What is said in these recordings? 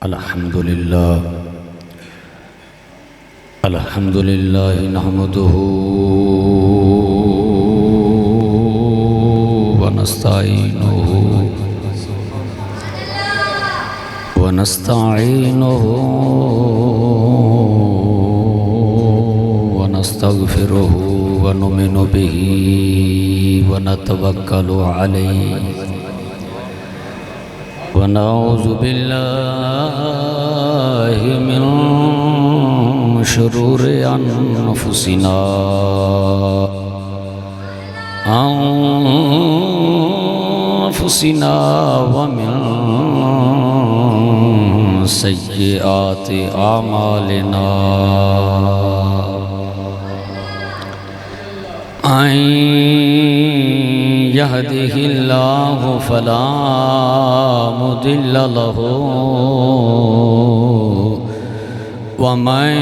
الحمد لله نحمده ونستعينه ونستغفره ونؤمن به ونتوكل عليه ونعوذ بالله من شرور أنفسنا ومن سيئات أعمالنا أن يهده الله فلا مضل له ومن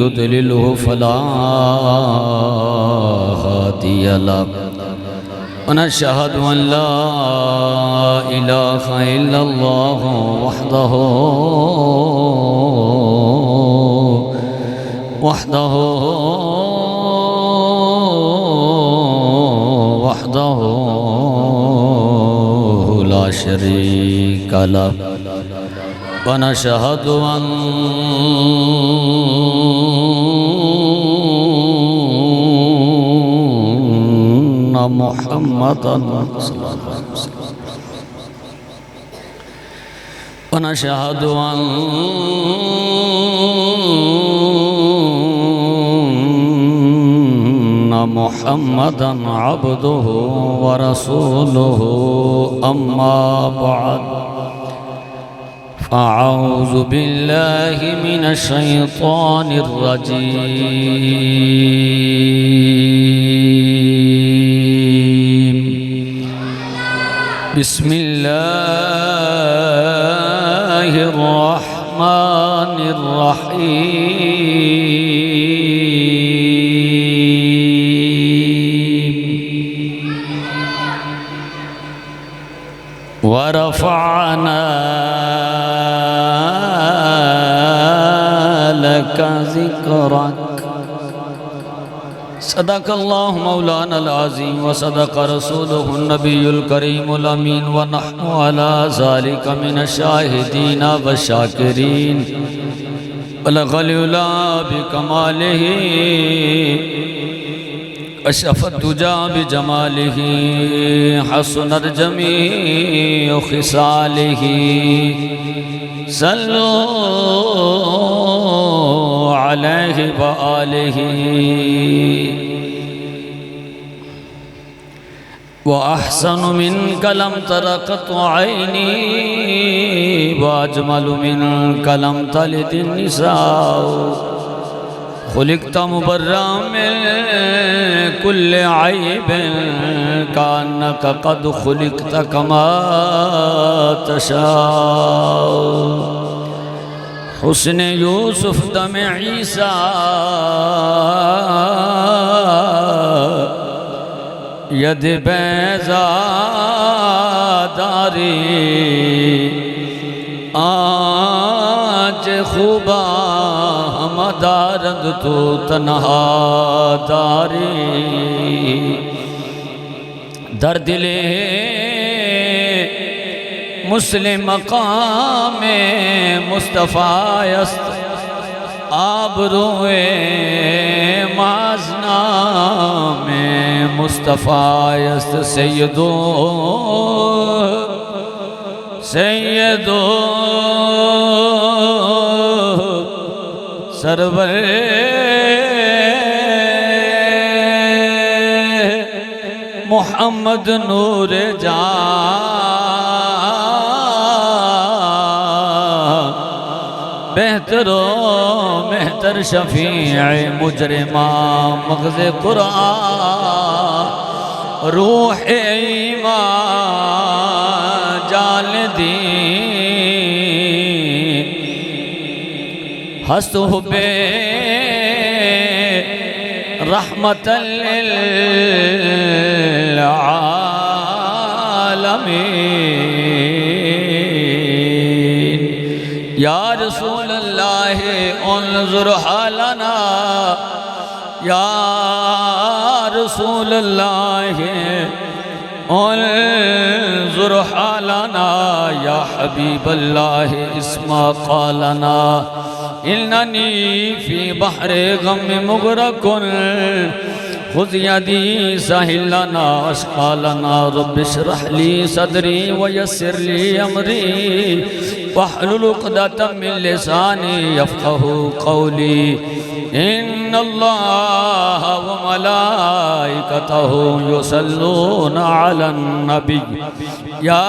يضلله فلا هادي له ونشهد أن لا إله إلا الله وحده لا شريك له ونشهد أن محمدًا ونشهد أن محمدًا عبده ورسوله أما بعد فأعوذ بالله من الشيطان الرجيم بسم الله الرحمن الرحيم ورفعنا لك ذكرك صدق الله مولانا العظيم وصدق رسوله النبي الكريم الأمين ونحن على ذلك من الشاهدين والشاكرين بلغ العلا بكماله كشف الدجى بجماله حسنت جميع خصاله صلوا عليه وآله وأحسن منك لم ترقت عيني وأجمل منك لم تلد النساء خلقت مبرأ من كل عيب كأنك قد خلقت كما تشاء حسن يوسف دم عيسى ید بیضا داری آج خوبا ہم دارد تو تنہا داری در دل مسلم مقام مصطفیٰ است آبروئے مازنام مصطفیٰ است سیدو سرور محمد نور جان بہتر و مہتر شفیع مجرمہ مغز قرآن روح ایمان جال دین ہست حبے رحمت للعالمین یا رسول اللہ انظر حالنا یا رسول اللہ انظر حالنا یا حبیب اللہ اسمع قالنا اننی فی بحر غم مغرق خذ یدی سہل لنا اشقا لنا رب اشرح لی صدری ویسر لی امری واحلل عقدۃ من لسانی یفقهوا قولی ان اللہ وملائکتہ یصلون علی النبی یا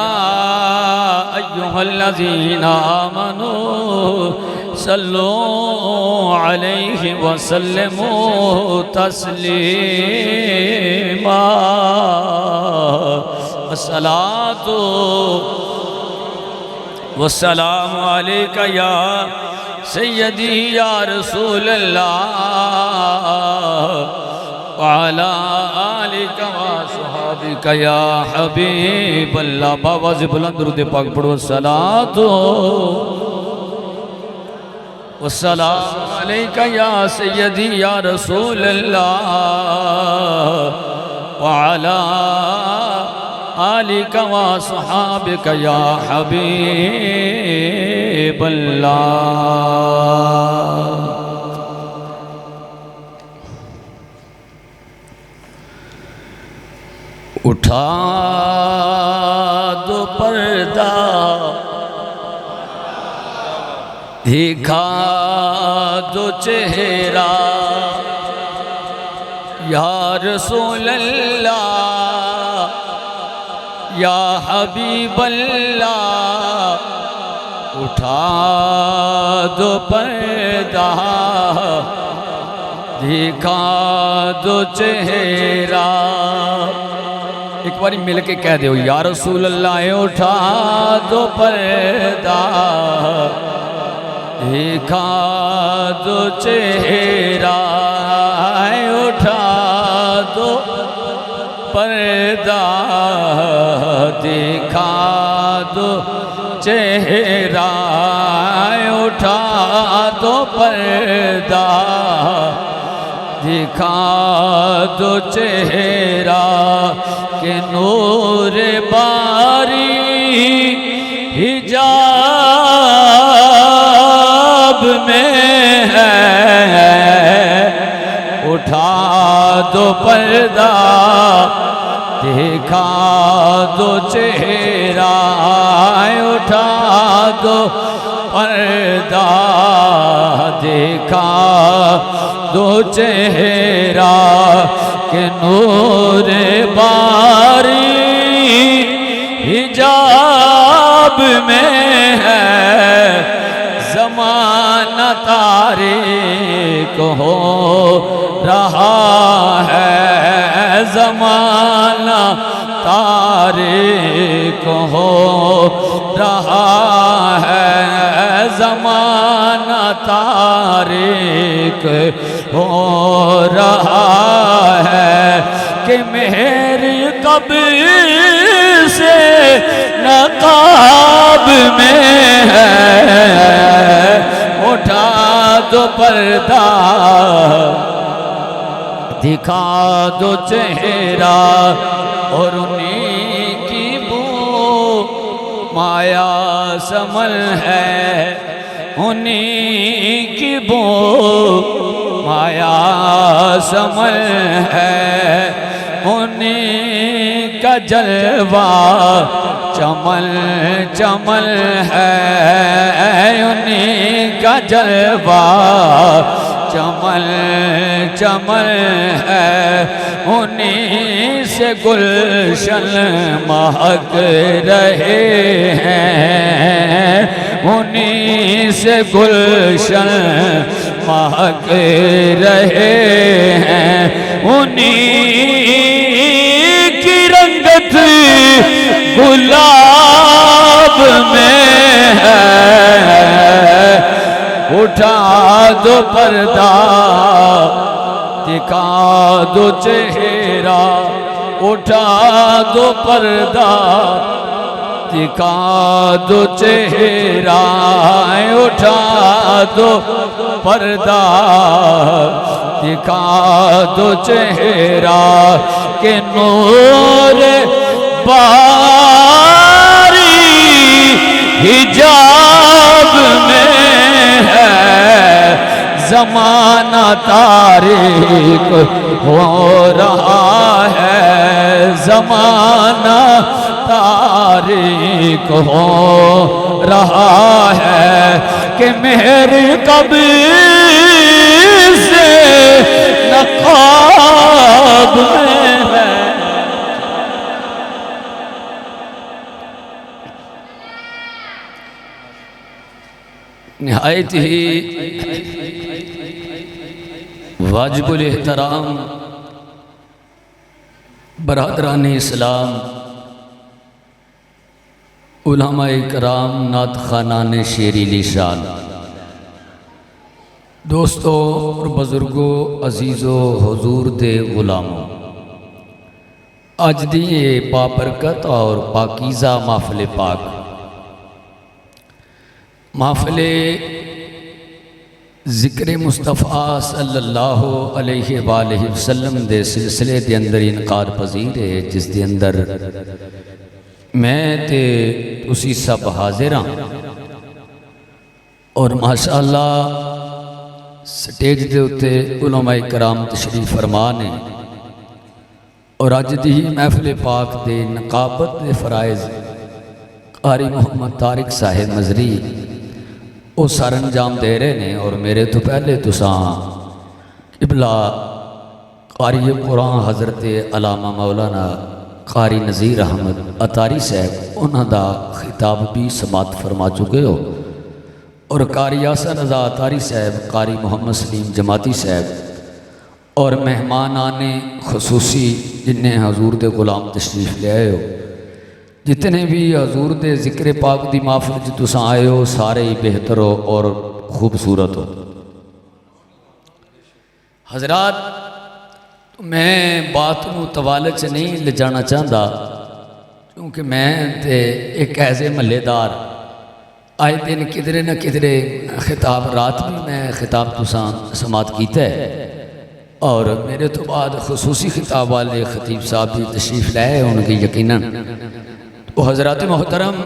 ایہا الذین آمنوا صلوا علیہ وسلموا تسلیما الصلاۃ والسلام علیک یا سیدی یا رسول اللہ وعلا آلک وصحابک یا حبیب اللہ باواز بلند درود پاک پڑھو الصلاۃ والسلام علیک یا سیدی یا رسول اللہ وعلا آلک وصحابک یا حبیب اللہ اٹھا دو پردہ دکھا دو چہرہ یا رسول اللہ یا حبیب اللہ اٹھا دو پردہ دکھا دو چہرہ ایک باری مل کے کہہ دو یا رسول اللہ اٹھا دو پردہ دکھا دو چہرہ اٹھا دو پردہ دکھا دو چہرہ اٹھا دو پردہ دکھا دو چہرہ کہ نور باری حجاب میں ہے اٹھا دو پردہ دکھا دو چہرہ اٹھا دو پردہ دکھا دو چہرہ کہ نور باری حجاب میں ہے زمانہ تاریک ہو رہا ہے زمانہ تاریک ہو رہا ہے زمانہ تاریک ہو رہا ہے کہ میری قبر سے نقاب میں ہے اٹھا دو پردہ دکھا دو چہرہ اور انہیں کی بو مایا سمل ہے انہیں کی بو مایا سمل ہے انہیں کا جلوہ چمل چمل ہے انہیں کا جلوہ چمل چمل ہے انہیں سے گلشن مہک رہے ہیں انہیں سے گلشن مہک رہے ہیں انہیں کی رنگت گلاب میں ہے اٹھا دو پردہ دکھا دو چہرہ اٹھا دو پردہ دکھا دو چہرہ، اٹھا دو پردہ، دکھا دو چہرہ کہ نور باری حجاب میں ہے، زمانہ تاریک ہو رہا ہے، زمانہ تاریک ہو رہا ہے کہ مہر کب سے نقاب میں ہے۔ نہایت ہی واجب الاحترام برادران اسلام، علماء کرام، نعت خوانان شیری لیشان، دوستو اور بزرگوں، عزیزو، حضور دے غلاموں، آج دی بابرکت اور پاکیزہ محفل پاک، محفل ذکر مصطفیٰ صلی اللہ علیہ وآلہ وسلم دے سلسلے دے اندر انعقاد پذیر ہے، جس دے اندر میں تے اسی سب حاضر ہاں، اور ماشاءاللہ سٹیج دے اتے علماء کرام تشریف فرما نے، اور اج دی محفل پاک دے نقابت دے فرائض قاری محمد طارق صاحب مزری وہ سر انجام دے رہے ہیں، اور میرے تو پہلے تساں قبلہ قاری قرآن حضرت علامہ مولانا قاری نذیر احمد اتاری صاحب انہاں دا خطاب بھی سماعت فرما چکے ہو، اور قاری یاسر رضا اتاری صاحب، قاری محمد سلیم جماعتی صاحب، اور مہمانان خصوصی جنہیں حضور دے غلام تشریف لے آئے ہو، جتنے بھی حضور دے ذکر پاک دی محفل جو تساں آئے ہو، سارے ہی بہتر ہو اور خوبصورت ہو۔ حضرات، میں بات نو طوالت سے نہیں لے جانا چاہتا، کیونکہ میں تے ایک ایسے محلے دار آئے دن کدھرے نہ کدھرے خطاب، رات بھی میں خطاب تساں سماعت کیتا ہے، اور میرے تو بعد خصوصی خطاب والے خطیب صاحب بھی تشریف لائے ان کی یقیناً وہ حضرات محترم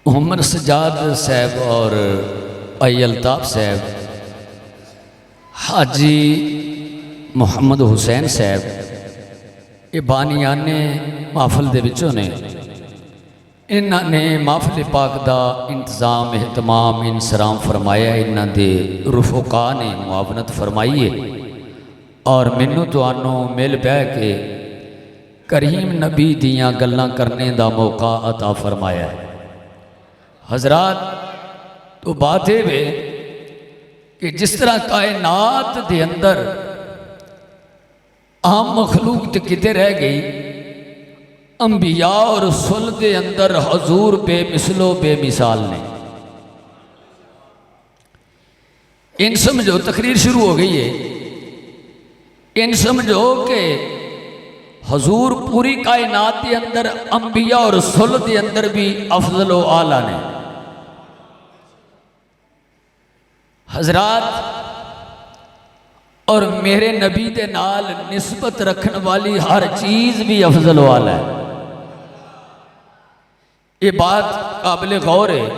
محمد سجاد صاحب اور آئی الطاف صاحب، حاجی محمد حسین صاحب، یہ بانیان محفل دے وچوں نے، انہاں نے محفل پاک دا انتظام، اہتمام، انسرام فرمایا، انہاں دے رفقا نے معاونت فرمائی ہے، اور مینوں تانوں مل بہ کے کریم نبی دیاں گلاں کرنے دا موقع عطا فرمایا ہے۔ حضرات، تو بات ہے کہ جس طرح کائنات دے اندر عام مخلوق تے کتے رہ گئی، انبیاء اور رسول دے اندر حضور بے مثل و بے مثال نے۔ ان سمجھو تقریر شروع ہو گئی ہے، ان سمجھو کہ حضور پوری کائنات دے اندر انبیاء اور رسول دے اندر بھی افضل و اعلیٰ نے۔ حضرات، اور میرے نبی دے نال نسبت رکھن والی ہر چیز بھی افضل و اعلیٰ ہے۔ یہ بات قابل غور ہے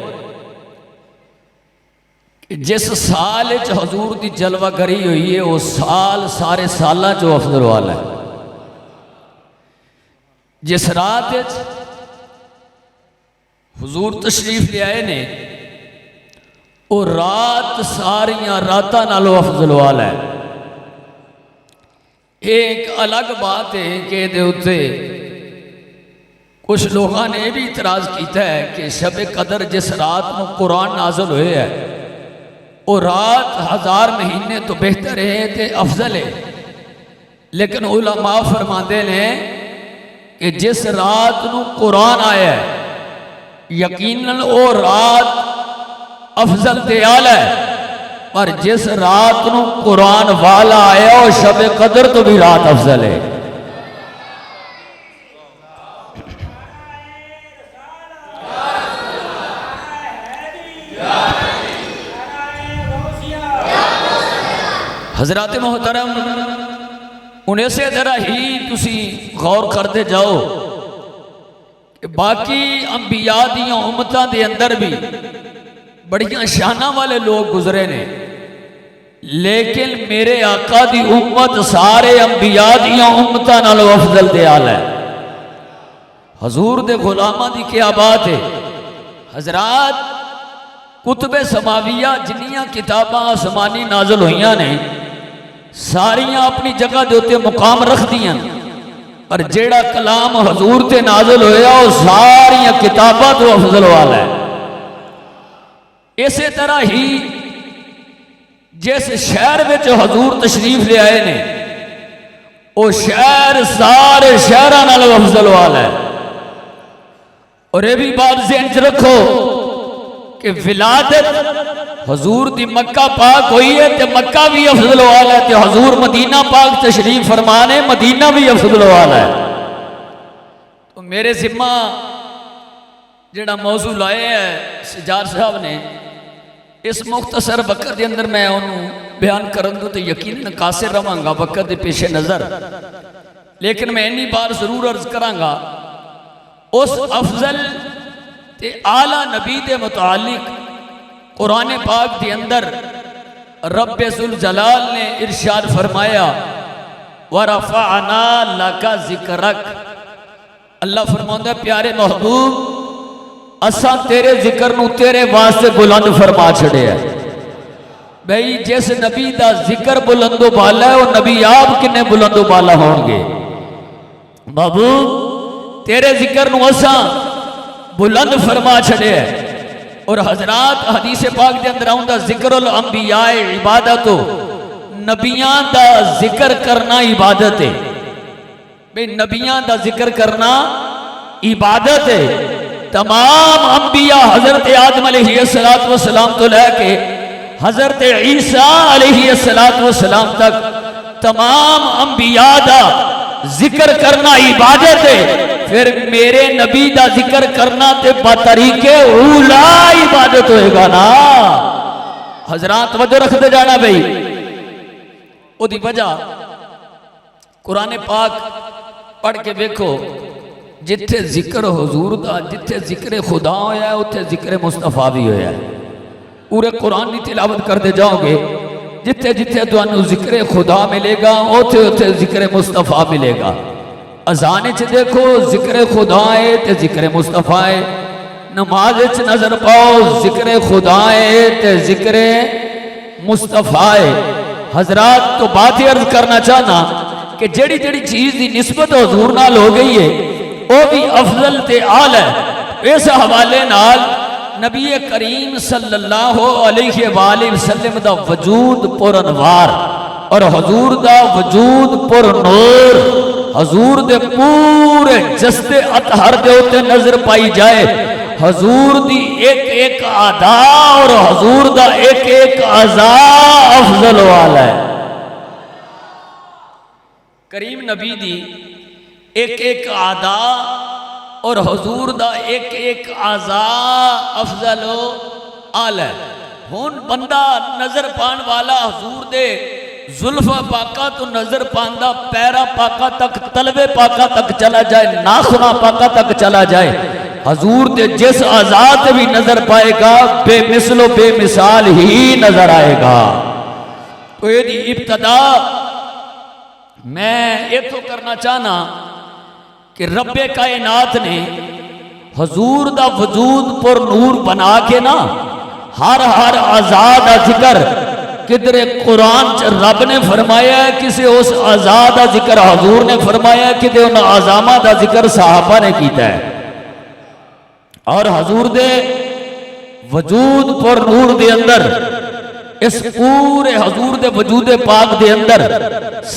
کہ جس سال حضور دی جلوہ گری ہوئی ہے، وہ سال سارے سالہ جو افضل و اعلیٰ ہے۔ جس رات حضور تشریف لے آئے نے، وہ رات ساریاں راتاں نالوں افضل و اعلیٰ ہے۔ ایک الگ بات ہے کہ دے اتے کچھ لوگوں نے بھی اعتراض کیتا ہے کہ شب قدر جس رات میں قرآن نازل ہوئے ہے، وہ رات 1000 مہینے تو بہتر ہے تے افضل ہے، لیکن علماء فرماندے نے کہ جس رات نو قرآن آیا ہے، یقیناً وہ رات افضل تے اعلیٰ ہے، پر جس رات نو قرآن والا آیا وہ شب قدر تو بھی رات افضل ہے۔ حضرات محترم، انہیں سے ذرا ہی تسی غور کرتے جاؤ کہ باقی انبیاء دیاں امتاں دے اندر بھی بڑیاں شانہ والے لوگ گزرے نے، لیکن میرے آقا دی امت سارے انبیاء دیاں امتاں نالوں افضل تے اعلی ہے۔ حضور دے غلاماں دی کیا بات ہے۔ حضرات کتب سماویہ جنیاں کتاباں آسمانی نازل ہوئیاں نے ساریاں اپنی جگہ دے اتے مقام رکھ دیاں، اور جیڑا کلام حضور تے نازل ہویا وہ ساریاں کتاباں تو افضل والا ہے۔ اسی طرح ہی جس شہر میں جو حضور تشریف لے آئے نے وہ شہر سارے شہران نالوں افضل والا ہے۔ اور یہ بھی بات ذہن چ رکھو کہ ولادت حضور دی مکہ پاک ہوئی ہے تے مکہ بھی افضل والا ہے، تے حضور مدینہ پاک تشریف فرمانے مدینہ بھی افضل والا ہے۔ تو میرے ذمہ جڑا موضوع لائے ہے سجاد صاحب نے، اس مختصر وقت دے اندر میں انہوں بیان کرن دو تو یقیناً قاصر رہاں گا وقت دے پیش نظر، لیکن میں انی بار ضرور عرض کراں گا اس افضل تے اعلیٰ نبی دے متعلق قرآن پاک دے اندر رب ذوالجلال نے ارشاد فرمایا وَرَفَعْنَا لَكَ ذِكْرَكَ۔ اللہ فرماتا ہے پیارے محبوب اساں تیرے ذکر نو تیرے واسطے بلند فرما چھڑے ہیں۔ بھئی جس نبی دا ذکر بلند و بالا ہے وہ نبی آپ کنے بلند و بالا ہوں گے؟ محبوب تیرے ذکر نو اساں بلند فرما چھڑے ہیں۔ اور حضرات حدیث پاک دے اندر آؤں ذکر الانبیاء عبادتو، نبیان دا ذکر کرنا عبادت ہے۔ بھئی نبیان دا ذکر کرنا عبادت ہے۔ تمام انبیاء حضرت آدم علیہ السلام تو لے کے حضرت عیسیٰ علیہ السلام تک تمام انبیاء دا ذکر کرنا عبادت ہے۔ پھر میرے نبی دا ذکر کرنا تے بطریق اولا عبادت ہوئے گا نا۔ حضرات توجہ رکھتے جانا بھئی، او دی وجہ قرآن پاک پڑھ کے دیکھو، جتھے ذکر حضور دا جتھے ذکر خدا ہویا ہے اتھے ذکر مصطفیٰ بھی ہویا ہے۔ پورے قرآن کی تلاوت کرتے جاؤ گے جتھے جتھے تانوں ذکر خدا ملے گا اتھے اتھے ذکر مصطفیٰ ملے گا۔ اذان چ دیکھو ذکر خدا ہے تے ذکر مصطفیٰ ہے، نماز چ نظر پاؤ ذکر خدا ہے تے ذکر مصطفیٰ ہے۔ حضرات تو بات ہی عرض کرنا چاہنا کہ جڑی جڑی چیز دی نسبت حضور نال ہو گئی ہے وہ بھی افضل تے اعلی ہے۔ اس حوالے نال نبی کریم صلی اللہ علیہ وآلہ وسلم دا وجود پر انوار اور حضور دا وجود پر نور، حضور دے پورے جسد اطہر دے ہوتے نظر پائی جائے، حضور دی ایک ایک ادا اور حضور دا ایک ایک اعضا افضل والا ہے۔ کریم نبی دی ایک ایک ادا اور حضور دا ایک ایک اعضا افضل و اعلی ہے۔ ہون بندہ نظر پان والا حضور دے زلفہ پاکا تو نظر پاندہ پیرا پاکا تک تلوے پاکا تک چلا جائے، ناخنا پاکا تک چلا جائے، حضور دے جس آزاد بھی نظر پائے گا بے مثل و بے مثال ہی نظر آئے گا۔ تو یہ دی ابتدا میں ایک تو کرنا چاہنا کہ رب کائنات نے حضور دا وجود پر نور بنا کے نا ہر آزاد ذکر کدھر قرآن رب نے فرمایا ہے، کسی اس آزاد ذکر حضور نے فرمایا ہے، کدھر ان عظامہ دا ذکر صحابہ نے کیتا ہے۔ اور حضور دے وجود پر نور دے اندر اس پورے حضور دے وجود پاک دے اندر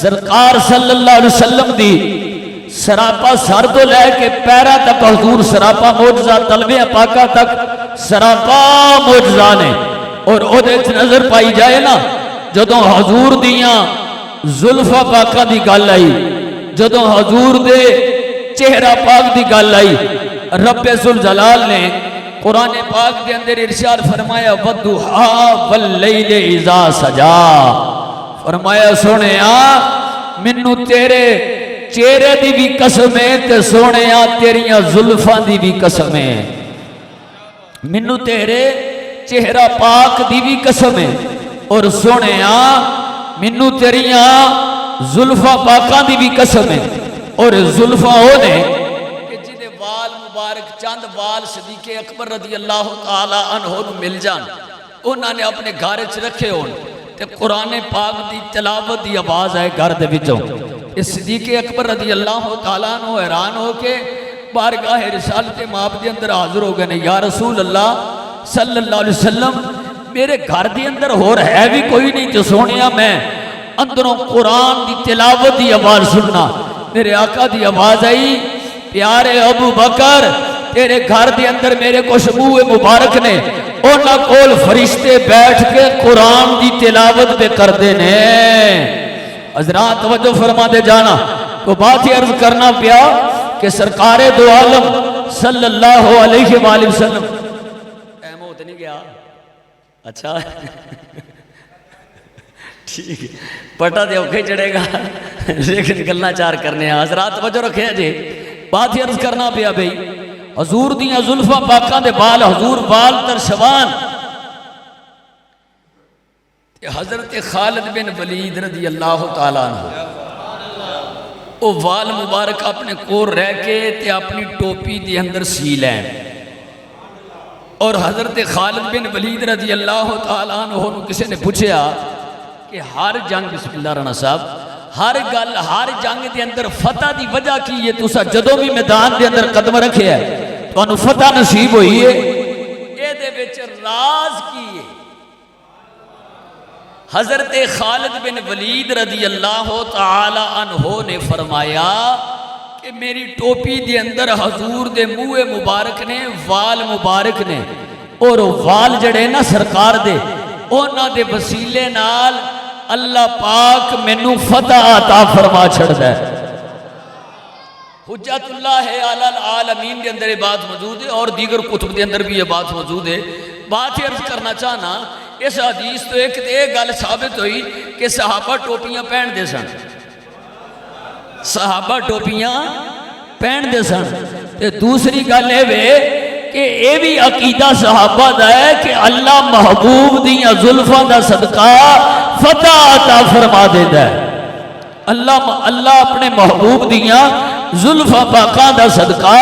سرکار صلی اللہ علیہ وسلم دی سراپا سر تو لے کے پیرا تک حضور سراپا موجزہ تلویہ پاکا تک سراپا موجزہ نے۔ اور او دے نظر پائی جائے نا جدوں حضور دیاں زلفہ پاکا دی گل آئی، جدوں حضور دے چہرہ پاک دی گل آئی، رب ذوالجلال نے قرآن پاک دے اندر ارشاد فرمایا وَالضُّحَىٰ وَاللَّيْلِ اِذَا سَجَا فرمایا سونیا مینوں تیرے چہرے دی بھی قسم ہے تے سونیا تیریاں زلفاں دی بھی قسم ہے، مینوں تیرے چہرہ پاک دی بھی قسم ہے، اور سونیا مینوں تیریاں زلفاں پاکاں دی بھی قسم ہے، اور زلفاں او نے کہ جدے وال مبارک چند وال صدیق اکبر رضی اللہ تعالی عنہ نوں مل جان، انہاں نے اپنے گھر وچ رکھے ہون تے قرآن پاک دی تلاوت دی آواز آئے گھر دے وچوں، اس صدیق اکبر رضی اللہ تعالیٰ عنہ حیران ہو کے بارگاہ رسالت مآب دے اندر حاضر ہو گئے نے، یا رسول اللہ صلی اللہ علیہ وسلم میرے گھر دے اندر ہو رہا ہے بھی کوئی نہیں جو سونیا میں اندروں قرآن دی تلاوت دی آواز سننا، میرے آقا دی آواز آئی پیارے ابو بکر تیرے گھر دے اندر میرے کچھ منہ مبارک نے اونا کول فرشتے بیٹھ کے قرآن دی تلاوت پہ کر دینے۔ حضرات توجہ فرما دے جانا تو بات ہی عرض کرنا پیا کہ سرکار دو عالم صلی اللہ علیہ وآلہ وسلم اے موت نہیں گیا اچھا ٹھیک پٹا دے اوکے چڑھے گا لیکن گلنا چار کرنے ہیں۔ حضرات توجہ رکھے جی بات ہی عرض کرنا پیا بھئی حضور دیاں زلفاں پاکاں دے بال حضور بال ترشوان حضرت خالد بن ولید رضی اللہ تعالیٰ عنہ او وال مبارک اپنے کور رہ کے تے اپنی ٹوپی دی اندر سی لیں، اور حضرت خالد بن ولید رضی اللہ تعالیٰ عنہ کسی نے پوچھا کہ ہر جنگ بسم اللہ رہنا صاحب ہر جنگ دے اندر فتح دی وجہ کی ہے تسا جدوں بھی میدان دے اندر قدم رکھے ہے تو انہوں فتح نصیب ہوئی ہے اے دے وچ راز کی ہے؟ حضرت خالد بن ولید رضی اللہ تعالی عنہ نے فرمایا کہ میری ٹوپی دے اندر حضور دے منہ مبارک نے وال مبارک نے، اور وال جڑے نا سرکار دے اونا دے وسیلے نال اللہ پاک مینوں فتح عطا فرما چھڑدا ہے۔ حجت اللہ علی العالمین دے اندر یہ بات موجود ہے اور دیگر کتب دے اندر بھی یہ بات موجود ہے۔ بات ہی عرض کرنا چاہنا اس حدیث تو ایک گل ثابت ہوئی کہ صحابہ ٹوپیاں پہن دے سن، صحابہ ٹوپیاں پہن دے سن، تے دوسری گل ہے کہ اے بھی عقیدہ صحابہ دا ہے کہ اللہ محبوب دیاں زلفاں دا صدقہ فتح عطا فرما دیتا ہے، اللہ اپنے محبوب دیاں زلفاں پاکاں دا صدقہ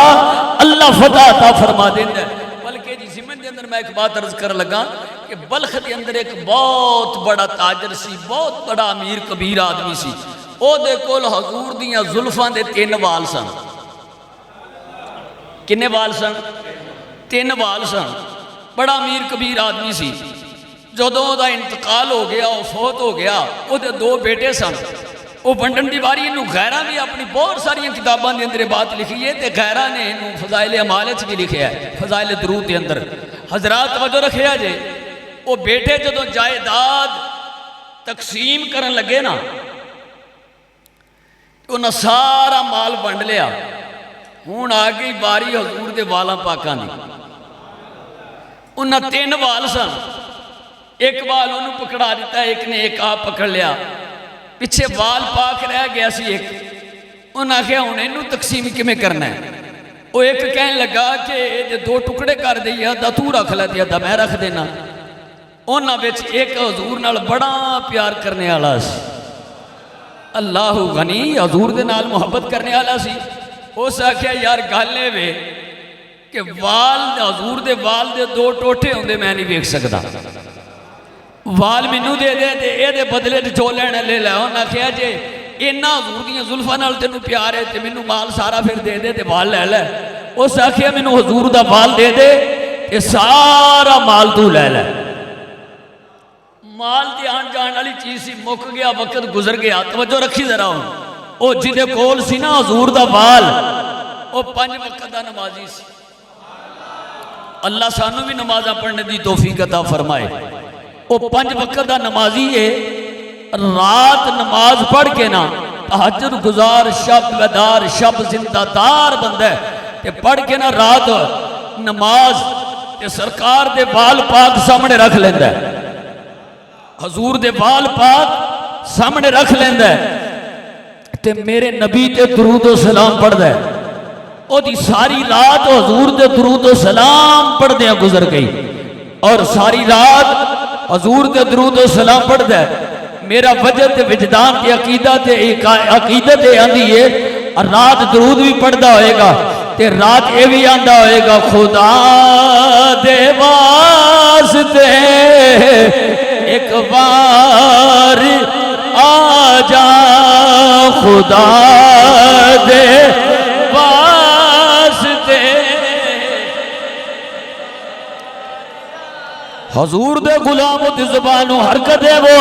اللہ فتح عطا فرما دیتا ہے۔ بلکہ جی زمن دے اندر میں ایک بات عرض کر لگا کہ بلخ دے اندر ایک بہت بڑا تاجر سی، بہت بڑا امیر کبیر آدمی سی، او دے کول حضور دیاں زلفاں دے 3 وال سن۔ کنے وال سن؟ 3 وال سن۔ بڑا امیر کبیر آدمی سی، جدوں دا انتقال ہو گیا وہ فوت ہو گیا، وہ دے 2 بیٹے سن، وہ ونڈن دی واری انہوں غیرہ بھی اپنی بہت ساری کتاباں دے اندر بات لکھی ہے تے غیرہ نے انہوں فضائل اعمال بھی لکھیا ہے، فضائل درود دے اندر۔ حضرات توجہ رکھے جے وہ بیٹے جدوں جائیداد تقسیم کرن لگے نا تو انہاں سارا مال ونڈ لیا، ہون آ گئی باری حضور دے والاں پاکاں دی۔ انہاں 3 وال سن، ایک وال انہوں پکڑا دیتا ہے، ایک نے ایک آپ پکڑ لیا، پچھے وال پاک رہ گیا سی ایک، انہاں کہا انہیں انہوں تقسیم کمیں کرنا ہے؟ وہ ایک کہنے لگا کہ یہ 2 ٹکڑے کر دیا دا تو رکھ لیتی دا میں رکھ دینا۔ انہاں بیچ ایک حضور نال بڑا پیار کرنے والا سی، اللہ غنی حضور دے نال محبت کرنے والا سی، اس آکھیا یار گالے وے کہ وال حضور دے وال دے 2 ٹوٹے ہوندے میں نہیں دیکھ سکتا، وال مینوں دے دے تے اے دے بدلے جو لینا لے لے۔ انہاں کہا جے اینا حضور دیاں زلفاں نال تینوں پیار ہے تے مینوں مال سارا پھر دے دے تے وال لے لے۔ اس آکھیا مینوں حضور دا وال دے دے تے سارا مال تو لے لے۔ مال دی آن جان والی چیز سی، مک گیا، وقت گزر گیا۔ توجہ رکھی ذرا ہوں، او جدے کول سی نا حضور دا وال، او 5 وقت دا نمازی سی۔ اللہ سانو بھی نمازاں پڑھنے دی توفیق عطا فرمائے۔ وہ 5 وقت دا نمازی ہے، رات نماز پڑھ کے نا تہجد گزار شب بیدار شب زندہ دار بندہ ہے تے پڑھ کے نا رات نماز تے سرکار دے وال پاک سامنے رکھ لیندہ ہے، حضور دے وال پاک سامنے رکھ لیندہ ہے تے میرے نبی تے درود و سلام پڑھ دے او دی ساری رات حضور تے درود و سلام پڑھ دیا گزر گئی اور ساری رات حضور تے درود و سلام پڑھ دے میرا وجد تے وجدان تے عقیدت آندھی ہے رات درود بھی پڑھدا ہوئے گا تے رات یہ بھی آندھا ہوئے گا خدا دے واسطے ایک بار آ جا خدا دے واسطے حضور دے غلام دی زبانوں حرکت ہے وہ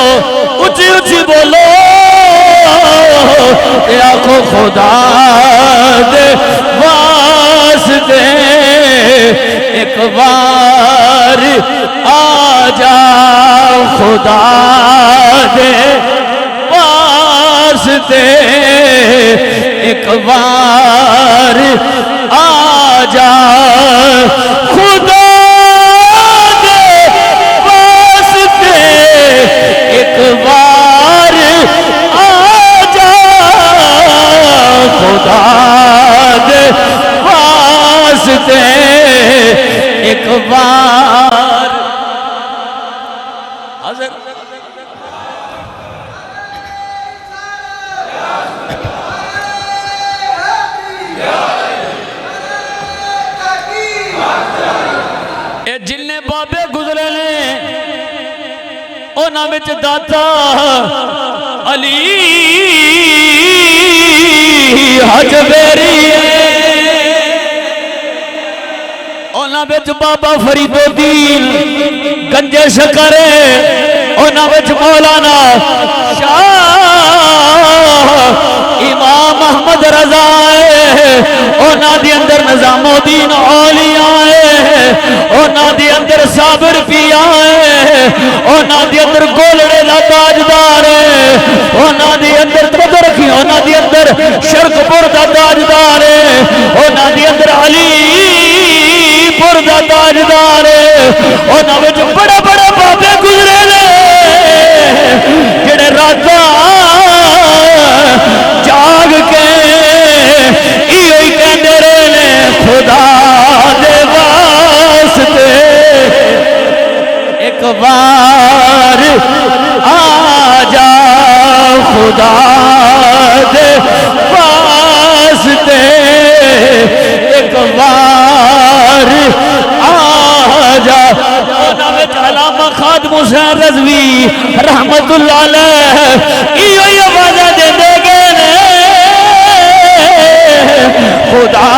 اچھی اچھی بولو اے آنکھو خدا دے واسطے ایک بار آ جا خدا دے واسطے ایک بار آ جا خدا دے واسطے ایک بار آ جا خدا دے واسطے ایک بار حضرت جننے بابے گزرے نے اونا وچ داتا علی حجبیری اونا وچ بابا فرید الدین گنجے شکرے اونا وچ مولانا شاہ امام احمد رضا اونا دی اندر نظام الدین اولیاء اونا دی اندر صابر پیا اونا دی اندر گولڑے دا تاجدار اونا دی اندر تردرخی اونا دی اندر شرک پور دا تاجدار اونا دی اندر علی پور دا تاجدار اونا وچ بڑا بڑا بابے گزرے لے جڑے راتا جاگ کے ایوئی کہندے رہے خدا دے واسطے ایک بار آ جا خدا دے واسطے ایک بار آ جا علامہ خادم حسین رضوی رحمت اللہ علیہ ایوئی آوازہ دے دے گئے خدا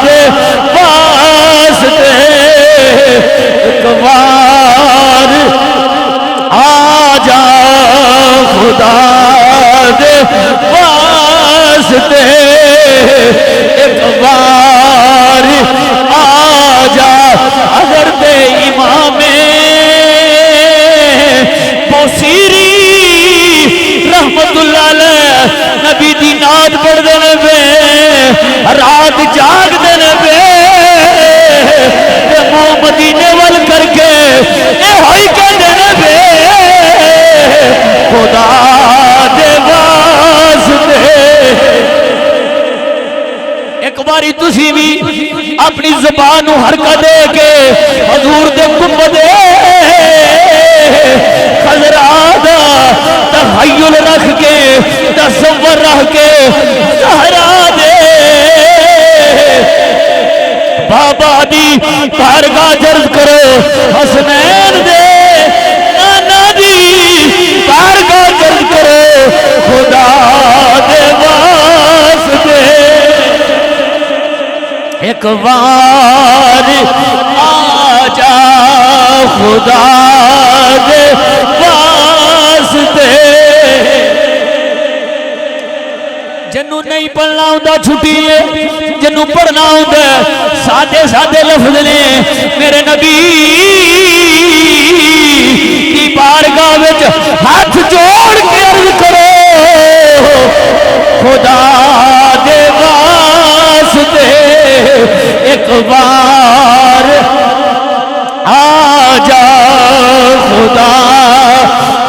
دے واسطے ایک بار آ جا خدا دے واسطے ایک بار آ جا حضرت امام بوسیری رحمت اللہ علیہ نبی دی ناد پڑھ دینے پہ رات جاگ دینے پہ ماں مدینے وال کر کے اے ہوئی کہہ دینے پہ خدا دے واسطے ایک باری تسی بھی اپنی زبانوں حرکت دے کے حضور دے گنبدے خضرادہ تخیل رکھ کے تصور رکھ کے زہرا دے بابا دی بارگاہ جرد کرو حسنین دے نانا دی بارگاہ جرد کرو خدا دے واسطے ایک بار آ جا خدا دے واسطے جنوں نہیں پڑھنا ہوندہ چھٹی ہے جنوں پڑھنا ہوندہ سادے سادے لفظ نے میرے نبی کی بارگاہ وچ ہاتھ جوڑ کے عرض کرو خدا دے واسطے ایک بار آ جا خدا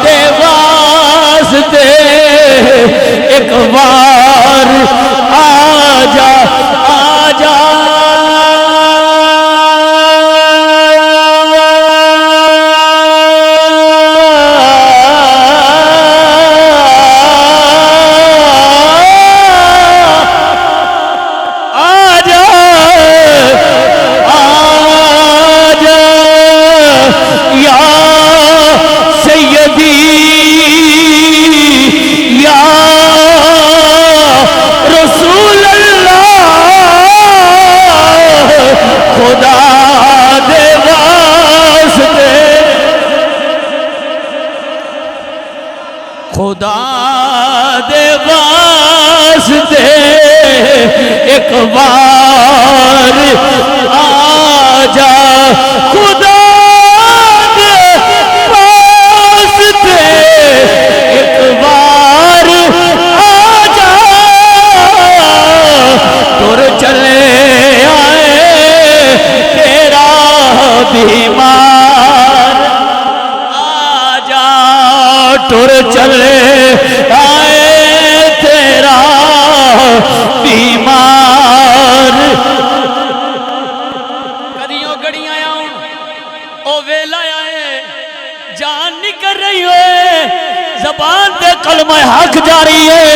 دے واسطے خدا دے واسطے ایک بار آ جا ٹر چلے آئے تیرا بیمار آ جا ٹر چلے آئے تیرا بیمار کدیوں گڑیاں آؤں او ویلا آئے جان نکل رہی ہوئے زبان دے کلمہ حق جاری ہے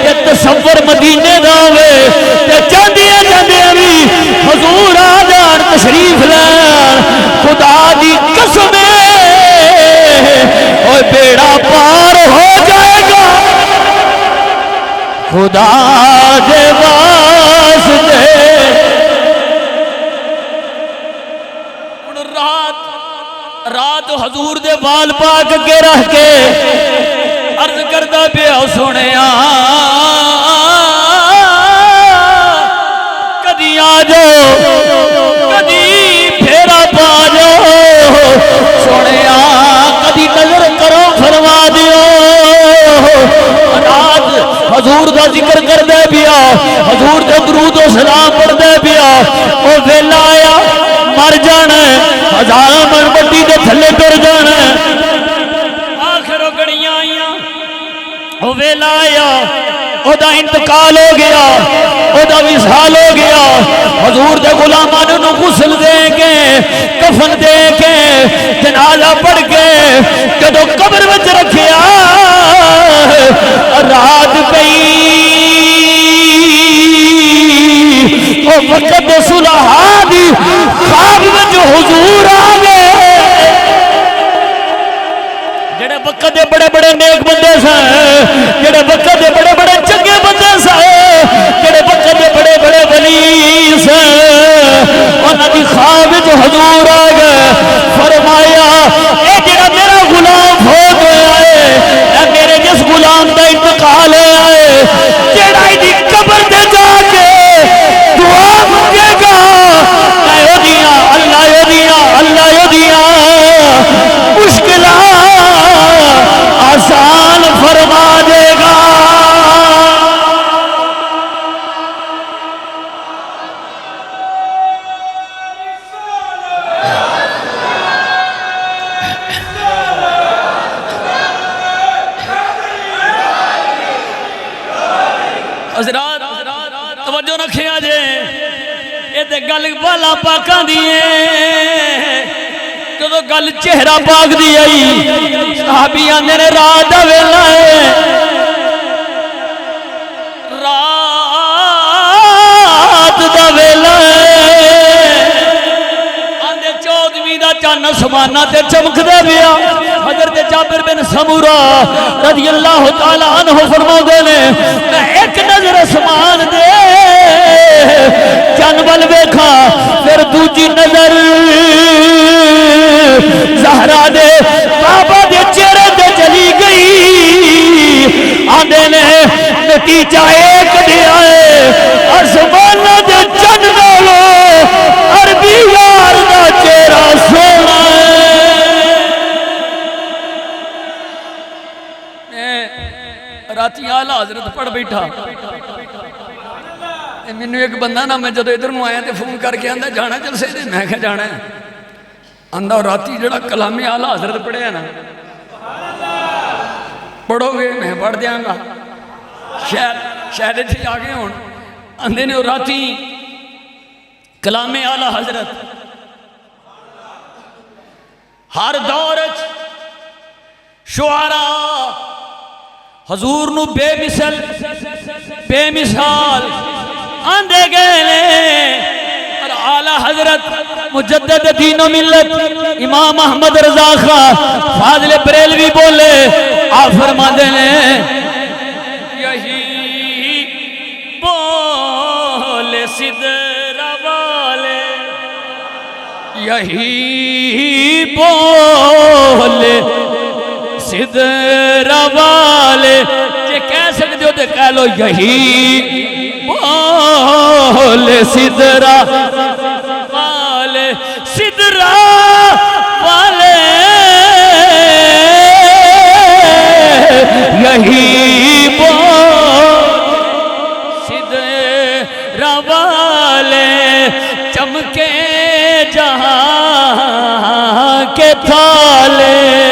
کہ تصور مدینے دا ہوئے کہ جاندیاں جاندیاں بھی حضور آ جان تشریف لین خدا دی قسم اوہ بیڑا پار ہو جائے گا خدا دے واسطے رات حضور دے وال پاک کے رہ کے عرض کردہ پیا سنیا کدی آ جاؤ کدی پھیرا پا جاؤ سنیا کدی نظر کرو فرما دیو رات حضور دا ذکر کر دے پیا حضور دے درود و سلام پڑھ دے پیا او ویلا آیا مر جانا ہزارہ من بٹی دے تھلے ٹر جانا آخر گڑیاں آئیاں او ویلا آیا او دا انتقال ہو گیا او دا وصال ہو گیا حضور دے غلامان نو غسل دے کے کفن دے کے جنازہ پڑھ کے جدو قبر وچ رکھیا رات پئی او وقت صلحاء دی خواب وچ حضور آ گئے جڑے وقت دے بڑے بڑے نیک بندے سن جڑے وقت دے بڑے بڑے چنگے بندے سن جڑے وقت دے بڑے بڑے ولی سن انہاں دی خواب وچ حضور آ گئے فرمایا اے جڑا میرا غلام فوت ہویا ہے اے میرے جس غلام دا انتقال ہویا ہے جڑا دی قبر تے جا کے دعا مانگے گا اللہ یودیاں مشکلات آسان فرما دے گا حضرات توجہ رکھیا جے اے تے گل بالا پاکاں دی جدو گل چہرہ پاک دی آئی صحابی آندے نے رات دا ویلا ہے رات دا ویلا ہے آندے 14ویں دا چان سمانہ تے چمک دے بیا حضرت جابر بن سمورہ رضی اللہ تعالیٰ عنہ فرما دے نے میں ایک نظر اسمان دے چان بل بیکھا پھر دوجی نظر زہرا دے بابا دے چہرے دے چلی گئی آندے نے نتیجہ ایک دیا ہے اسمان دے چن نالو عربی یار دا چہرہ سونا ہے راتی آلہ حضرت پڑھ بیٹھا میں نے ایک بندہ نا میں جدو ادھر آیا تے فون کر کے آندہ جانا جلسے دے میں کہا جانا ہے آندہ راتی جڑا کلامی آلہ حضرت پڑھے ہیں نا پڑھو گے میں پڑھ دیاں گا شاید تھے آگے ہون آندے نے راتی کلامی آلہ حضرت ہر دورج شعراء حضور نو بے مثال آندے گئے اور اعلیٰ حضرت مجدد دین و ملت امام احمد رضا خان فاضل بریلوی بولے آپ فرما دینے یہی بولے صدرہ والے یہی بولے صدرہ والے یہ کہہ سکتے ہو تو کہہ لو یہی بولے صدرہ والے سدرا والے یہی سدرا والے چمکے جہاں کے تھالے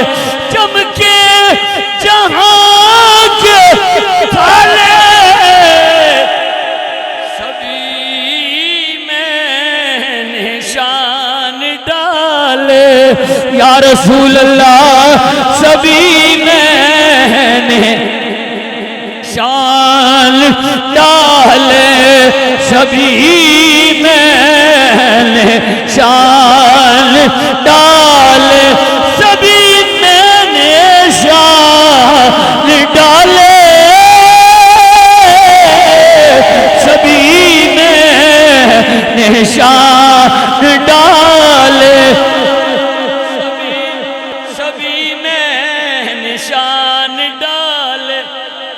چمکے جہاں کے تھالے یا رسول اللہ سبھی میں نے شان ڈالے سبھی میں نے شان ڈالے سبھی میں نے شان ڈالے سبھی میں نے شان ڈالے نشان ڈال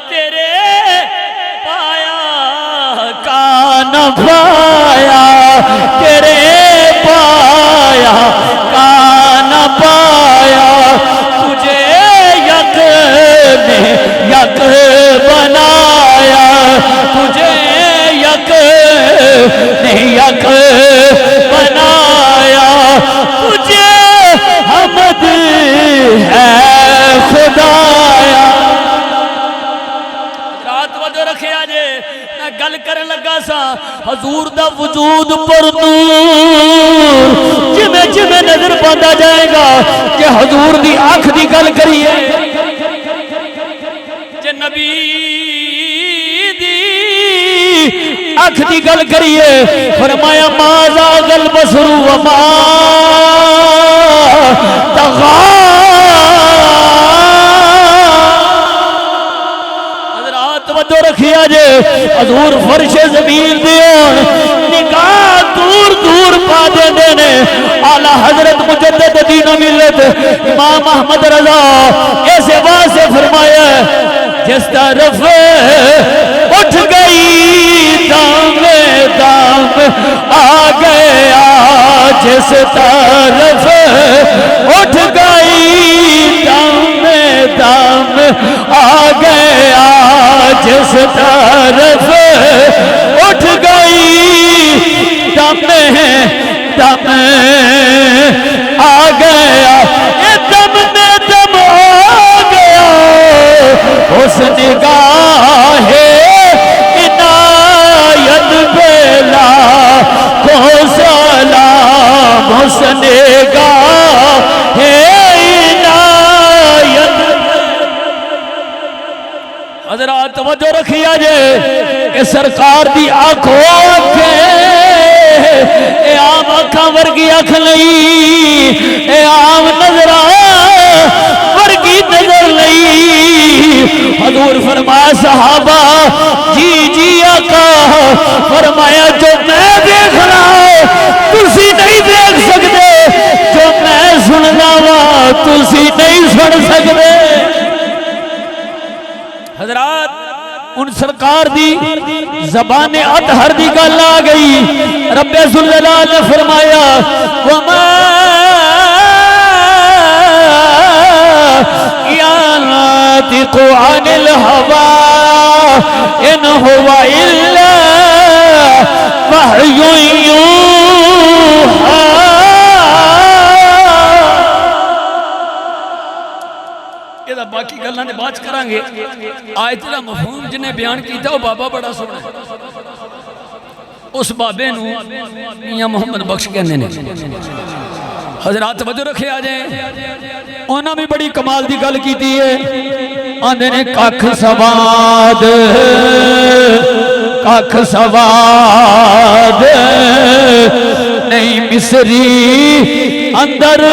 تیرے پایا کا نہ پایا تیرے پایا کا نہ پایا تجھے یک نے یک بنایا تجھے یک نے یک بنایا تجھے حمد ہے خدایا رات وجہ رکھے آجے میں گل کرن لگا سا حضور دا وجود پر نور جمیں جمیں نظر پاندہ جائے گا کہ حضور دی آنکھ دی گل کریے کہ نبی دی آنکھ دی گل کریے فرمایا مازا گل بسر وما تغا توجہ رکھیا جے حضور فرش زمین دیون نگاہ دور دور پا دے نے اعلی حضرت مجدد دین و ملت امام احمد رضا ایسے واسے فرمایا جس طرف اٹھ گئی دام دام آ گیا جس طرف اٹھ گئی دام دام آ گیا جس طرف اٹھ گئی دم دم آ گیا یہ دم میں دم آ گیا اس نگاہ عنایت بلا کو سلام اس نگاہ حضرات توجہ رکھیا جے کہ سرکار دی آنکھوں کے اے عام آنکھاں ورگی آنکھ نہیں اے عام نظران ورگی نظر نہیں حضور فرمایا صحابہ جی جی آقا فرمایا جو میں دیکھ رہا ہوں تسی نہیں دیکھ سکتے جو میں سننا ہوا تسی نہیں سن سکتے حضرات ان سرکار دی زبان اطہر دی گل آ گئی رب ذوالجلال نے فرمایا وما ينطق عن الهوى ان هو الا وحی یوحی یہ باقی گلہ نے بات کریں گے آیت کا مفہوم جنہیں بیان کیتا وہ بابا بڑا سونا ہے اس بابے نو میاں محمد بخش کہنے نے حضرات توجہ رکھے آ جائیں انہاں بھی بڑی کمال دی گل کیتی ہے آندے نے کاکھ سواد نہیں مصری اندر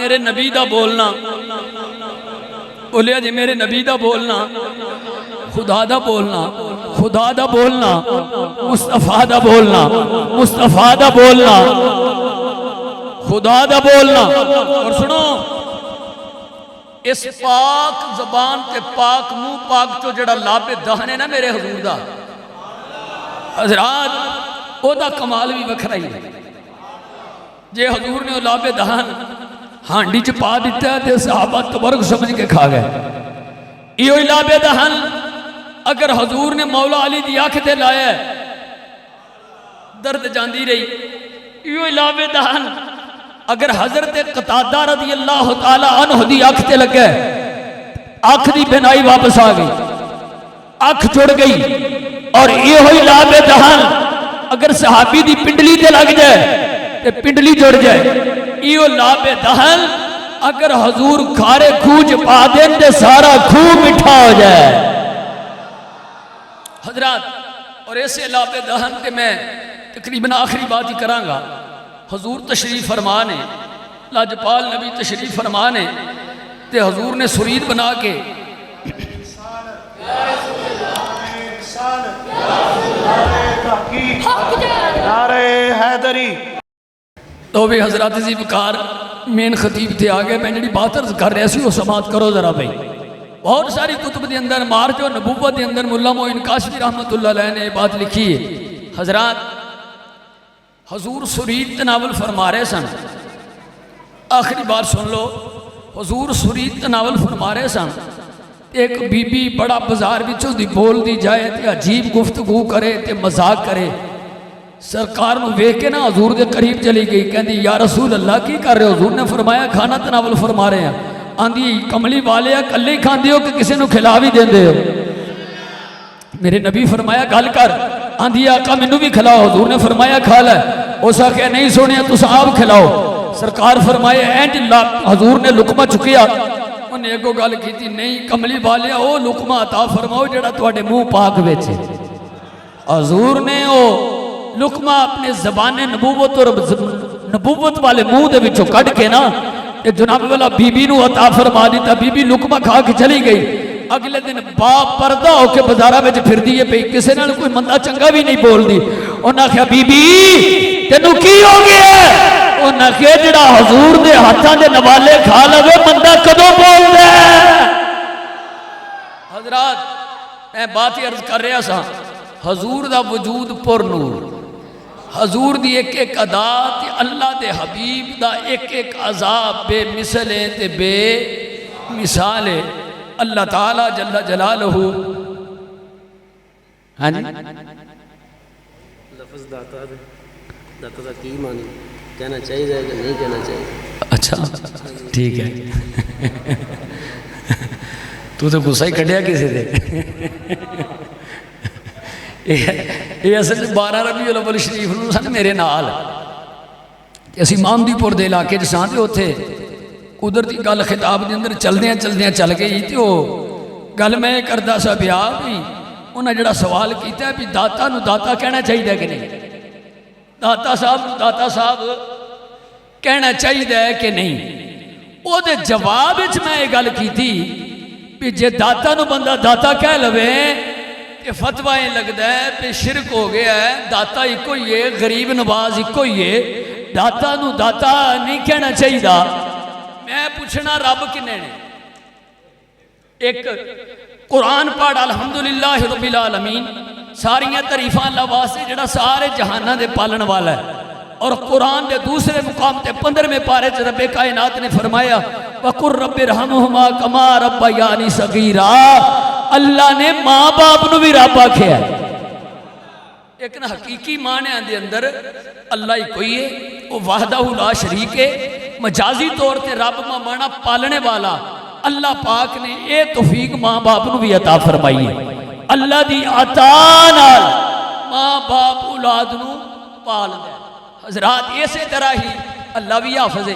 میرے نبی دا بولنا، بولیا جی میرے نبی دا بولنا، خدا دا بولنا، خدا دا بولنا، مصطفیٰ دا بولنا، مصطفیٰ دا بولنا، خدا دا بولنا۔ اور سنو اس پاک زبان تے پاک منہ پاک تو جڑا لاب دہن ہے نا میرے حضور دا، حضرات او دا کمال بھی وکھرا ہی ہے۔ جے حضور نے لاب دہن ہانڈی چ پا دیتا ہے تے صحابہ تبرک سمجھ کے کھا گئے۔ ایو لاب دہن اگر حضور نے مولا علی دی آنکھ تے لایا ہے درد جاندی رہی۔ ایو لاب دہن اگر حضرت قتادہ رضی اللہ تعالی عنہ دی آنکھ تے لگے، آنکھ دی بینائی واپس آ گئی، آنکھ جڑ گئی۔ اور یہ ہوئی لاب دہن اگر صحابی دی پنڈلی تے لگ جائے تے پنڈلی جڑ جائے۔ یہ لاب دہن اگر حضور کھارے کھوج پا دیں تے سارا کھو مٹھا ہو جائے۔ حضرات اور ایسے لاب دہن تے میں تقریباً آخری بات ہی کروں گا۔ حضور تشریف فرمانے، لاجپال نبی تشریف فرمانے تے حضور نے سرید بنا کے نعرہ حیدری تو بھی حضرات عزیز بکار مین خطیب تھے آگے، میں جڑی بات عرض کر رہے سی وہ سماعت کرو ذرا بھائی۔ بہت ساری کتب دے اندر مارج و نبوت دے اندر مولا معین کاشفی رحمت اللہ علیہ نے بات لکھی ہے۔ حضرات حضور سرید تناول فرما رہے سن، آخری بار سن لو، حضور سرید تناول فرما رہے سن۔ ایک بی بی بڑا بازار وچوں دی بول دی جائے تے عجیب گفتگو کرے تے مذاق کرے، سرکار نو ویکھ کے نا حضور دے قریب چلی گئی، کہندی یا رسول اللہ کی کر رہے ہو؟ حضور نے فرمایا کھانا تناول فرما رہے ہیں۔ آندھی کملی والے کلے ہی کھاندے ہو کہ کسی نو کھلا بھی دیندے ہو؟ میرے نبی فرمایا گل کر۔ آندھی آقا مینوں بھی کھلاؤ۔ حضور نے فرمایا کھا لے۔ اس آخیا نہیں سونے تسا آپ کھلاؤ۔ سرکار فرمایا اینج حضور نے لقمہ چکیا، انہیں ایک گل کی تھی نہیں کملی والے او لقمہ عطا فرماؤ جڑا تواڈے منہ پاک وچ ہے۔ حضور نے او لقمہ اپنے زبان نبوت اور نبوت والے منہ دے وچوں کڈ کے نا جناب والا بی بی نو عطا فرما دیتا۔ بی بی لقمہ کھا کے چلی گئی۔ اگلے دن باپ پردہ ہو کے بازارہ وچ پھر دیئے پئی، کسے نال کوئی مندہ چنگا بھی نہیں بول دی۔ انہاں کہا بی بی تینوں کی ہو گیا ہے؟ انہاں کہا جڑا حضور دے ہاتھاں دے نوالے کھا لگے مندہ کدوں بول دے۔ حضرات میں بات ہی عرض کر رہا سا، حضور دا وجود پر نور، حضور دی ایک ایک ادا تے اللہ دے حبیب دا ایک ایک عذاب بے مثل تے بے مثال ہے۔ اللہ تعالیٰ جل جلالہ ہاں جی لفظ داتا دا کی معنی کہنا چاہیے کہ نہیں کہنا چاہیے؟ اچھا ٹھیک ہے تو غصہ ہی کڈیا کسی دے۔ یہ اصل 12 ربیع الاول شریف نو سن میرے نال اسی مامدی پور دے علاقے چ ساں تے اوتھے قدرتی گل خطاب دے اندر چلدیاں چلدیاں چل گئی تے او گل میں کردا سا بیا بھی انہاں جڑا سوال کیتا ہے بھی داتا نو داتا کہنا چاہیے کہ نہیں، داتا صاحب کہنا چاہیے کہ نہیں۔ او دے جواب وچ میں یہ گل کیتی بھی جے داتا نو بندہ داتا کہہ لوے تے فتویٰ یہ لگدا ہے کہ شرک ہو گیا ہے، داتا ایک ہی ہے، غریب نواز ایک ہی ہے، داتا نو داتا نہیں کہنا چاہیے۔ میں پوچھنا رب کنے نے؟ ایک قرآن پڑھ الحمدللہ رب العالمین، ساریاں تعریفاں اللہ واسطے جڑا سارے جہانہ دے پالن والا ہے۔ اور قرآن دے دوسرے مقام تے 15ویں پارے چ رب کائنات نے فرمایا وَقُلْ رَبِّ ارْحَمْهُمَا كَمَا رَبَّيَانِي صَغِيرًا۔ اللہ نے ماں باپ نو بھی رب آکھیا ہے۔ ایک نا حقیقی معنی دے اندر اللہ ہی کوئی ہے، وہ وحدہ لا شریک ہے۔ مجازی طور تے رب مانا پالنے والا، اللہ پاک نے اے توفیق ماں باپ نو بھی عطا فرمائی ہے۔ اللہ دی عطا نال ماں باپ اولاد نو پال دے۔ حضرات اسی طرح ہی اللہ بھی حافظ ہے،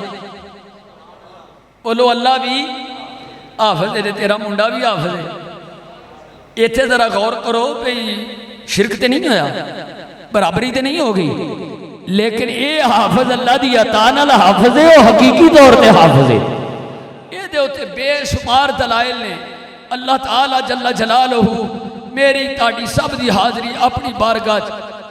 بولو اللہ بھی حافظ ہے، تیرا منڈا بھی حافظ ہے۔ ایتھے ذرا غور کرو بھئی شرک تے نہیں ہویا، برابری تے نہیں ہوگی۔ لیکن اے حافظ اللہ دی عطا نال حافظ ہے، وہ حقیقی طور تے حافظ ہے۔ یہ دے ہوتے بے شمار دلائل نے۔ اللہ تعالیٰ جل جلالہ میری تاڑی سب دی حاضری اپنی بارگاہ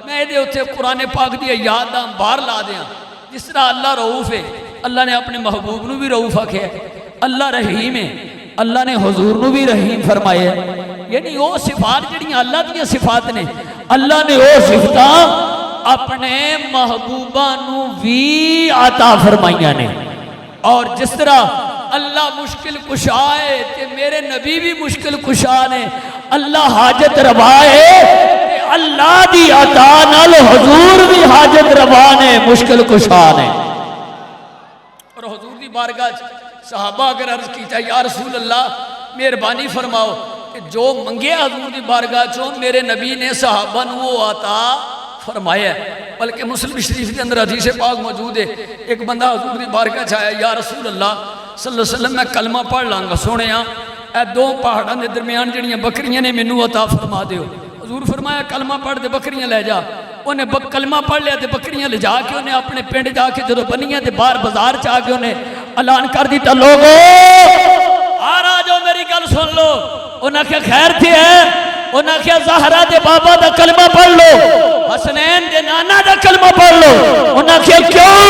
میں دے ہوتے قرآن پاک دی یاداں باہر لا دیاں۔ جس طرح اللہ رؤوف ہے، اللہ نے اپنے محبوب نو بھی رؤوف آکھیا ہے، اللہ رحیم ہے، اللہ نے حضور نو بھی رحیم فرمایا ہے۔ یعنی وہ صفات جڑیاں اللہ دیا صفات نے، اللہ نے وہ صفتاں اپنے محبوبہ نو بھی عطا فرمائیاں نے۔ اور جس طرح اللہ مشکل کشا ہے کہ میرے نبی بھی مشکل کشا نے، اللہ حاجت روا ہے کہ اللہ دی عطا نال حضور بھی حاجت روا نے، مشکل کشا نے۔ اور حضور دی بارگاہ صحابہ اگر عرض کیتا یا رسول اللہ مہربانی فرماؤ کہ جو منگے حضور دی بارگاہ چوں میرے نبی نے صحابہ نو وہ عطا فرمایا ہے۔ بلکہ مسلم شریف کے اندر حدیث پاک موجود ہے، ایک بندہ حضور دی بارگاہ چاہیا یا رسول اللہ صلی اللہ علیہ وسلم میں کلمہ پڑھ لانگا، سونے اے دو پہاڑاں دے درمیان جڑیاں بکریاں نے مینوں عطا فرما دیو۔ حضور فرمایا کلمہ پڑھ دے بکریاں لے جا۔ انہیں کلمہ پڑھ لیا تے بکریاں لے جا کے انہیں اپنے پنڈ جا کے جدو بنیاں تے باہر بازار چاہ کے انہیں اعلان کر دیتا، لوگو آ جاؤ میری گل سن لو۔ انہاں کیا خیر تھی ہے، انہاں کیا زہرا دے بابا دا کلمہ پڑھ لو، حسنین دے نانا دا کلمہ پڑھ لو۔ انہاں کیا کیوں؟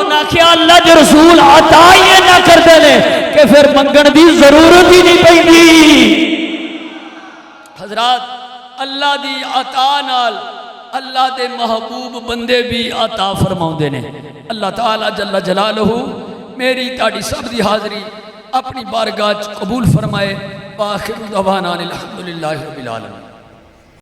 انہاں کیا اللہ دے رسول عطا یہ نہ کر دے لے کہ پھر منگن دی ضرورت ہی نہیں پہنگی۔ حضرات اللہ دی عطا نال اللہ دے محبوب بندے بھی عطا فرماؤں دے نے۔ اللہ تعالیٰ جل جلالہ میری تاڑی سب دی حاضری اپنی بارگاہ قبول فرمائے۔ وآخر دعوانا الحمدللہ رب العالمین۔